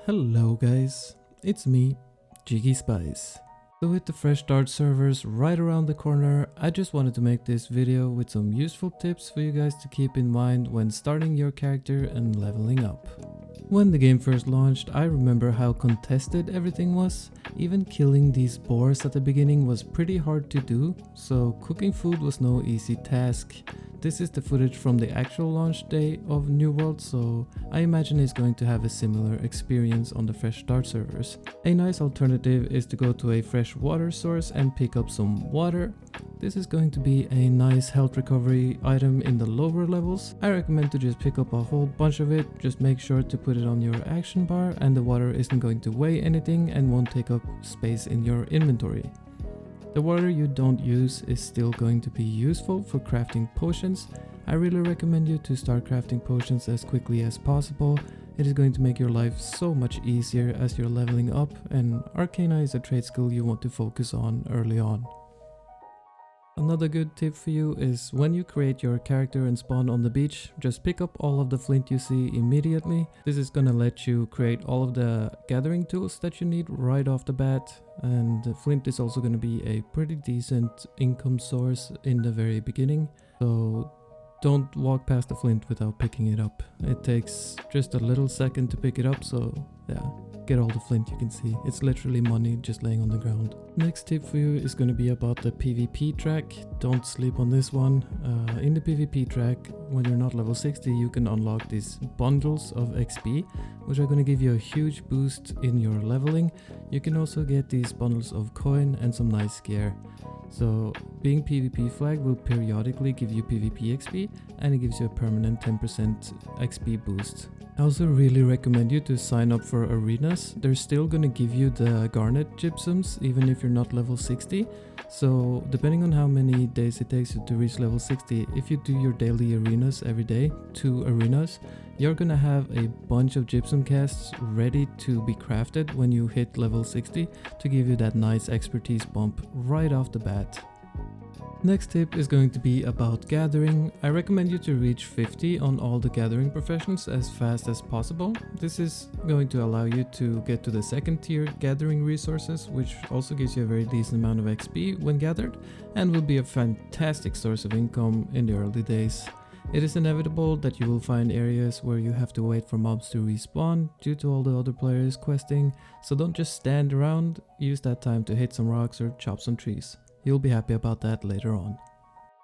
Hello guys, it's me, Jiggy Spice. So with the fresh start servers right around the corner, I just wanted to make this video with some useful tips for you guys to keep in mind when starting your character and leveling up. When the game first launched, I remember how contested everything was. Even killing these boars at the beginning was pretty hard to do, so cooking food was no easy task. This is the footage from the actual launch day of New World, so I imagine it's going to have a similar experience on the fresh start servers. A nice alternative is to go to a fresh water source and pick up some water. This is going to be a nice health recovery item in the lower levels. I recommend to just pick up a whole bunch of it. Just make sure to put it on your action bar, and the water isn't going to weigh anything and won't take up space in your inventory. The water you don't use is still going to be useful for crafting potions. I really recommend you to start crafting potions as quickly as possible. It is going to make your life so much easier as you're leveling up, and Arcana is a trade skill you want to focus on early on. Another good tip for you is when you create your character and spawn on the beach, just pick up all of the flint you see immediately. This is gonna let you create all of the gathering tools that you need right off the bat, and the flint is also gonna be a pretty decent income source in the very beginning. So don't walk past the flint without picking it up. It takes just a little second to pick it up, so yeah. Get all the flint you can see. It's literally money just laying on the ground. Next tip for you is going to be about the PvP track. Don't sleep on this one. In the PvP track, when you're not level 60, you can unlock these bundles of XP, which are going to give you a huge boost in your leveling. You can also get these bundles of coin and some nice gear. So being PvP flag will periodically give you PvP XP, and it gives you a permanent 10% XP boost. I also really recommend you to sign up for arenas. They're still gonna give you the garnet gypsums even if you're not level 60. So depending on how many days it takes you to reach level 60, if you do your daily arenas every day, 2 arenas, you're gonna have a bunch of gypsum casts ready to be crafted when you hit level 60 to give you that nice expertise bump right off the bat. Next tip is going to be about gathering. I recommend you to reach 50 on all the gathering professions as fast as possible. This is going to allow you to get to the second tier gathering resources, which also gives you a very decent amount of XP when gathered, and will be a fantastic source of income in the early days. It is inevitable that you will find areas where you have to wait for mobs to respawn due to all the other players questing, so don't just stand around, use that time to hit some rocks or chop some trees. You'll be happy about that later on.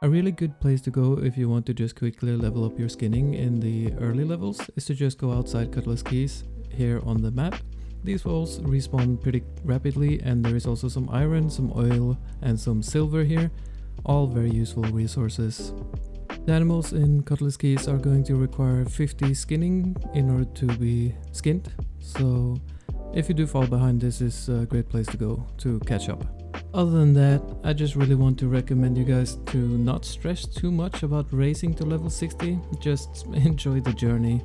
A really good place to go if you want to just quickly level up your skinning in the early levels is to just go outside Cutlass Keys here on the map. These walls respawn pretty rapidly, and there is also some iron, some oil and some silver here, all very useful resources. The animals in Cutlass Keys are going to require 50 skinning in order to be skinned, so if you do fall behind, this is a great place to go to catch up. Other than that, I just really want to recommend you guys to not stress too much about racing to level 60, just enjoy the journey.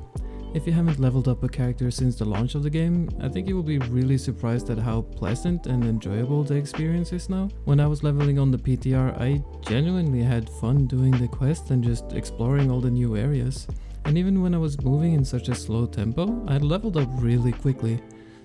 If you haven't leveled up a character since the launch of the game, I think you will be really surprised at how pleasant and enjoyable the experience is now. When I was leveling on the PTR, I genuinely had fun doing the quest and just exploring all the new areas. And even when I was moving in such a slow tempo, I leveled up really quickly.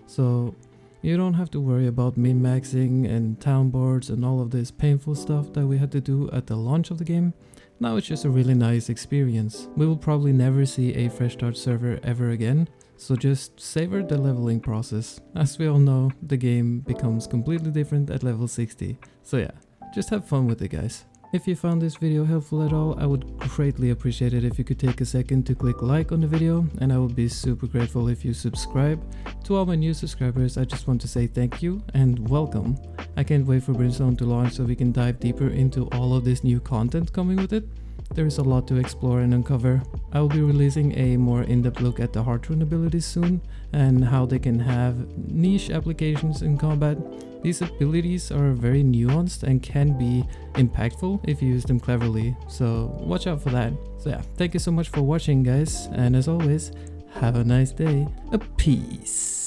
So you don't have to worry about min-maxing and town boards and all of this painful stuff that we had to do at the launch of the game. Now it's just a really nice experience. We will probably never see a fresh start server ever again, so just savor the leveling process. As we all know, the game becomes completely different at level 60. So yeah, just have fun with it, guys. If you found this video helpful at all, I would greatly appreciate it if you could take a second to click like on the video, and I would be super grateful if you subscribe. To all my new subscribers, I just want to say thank you and welcome. I can't wait for Brimstone to launch so we can dive deeper into all of this new content coming with it. There is a lot to explore and uncover. I will be releasing a more in-depth look at the Heartrune abilities soon and how they can have niche applications in combat. These abilities are very nuanced and can be impactful if you use them cleverly, so watch out for that. So yeah, thank you so much for watching, guys, and as always, have a nice day. Peace.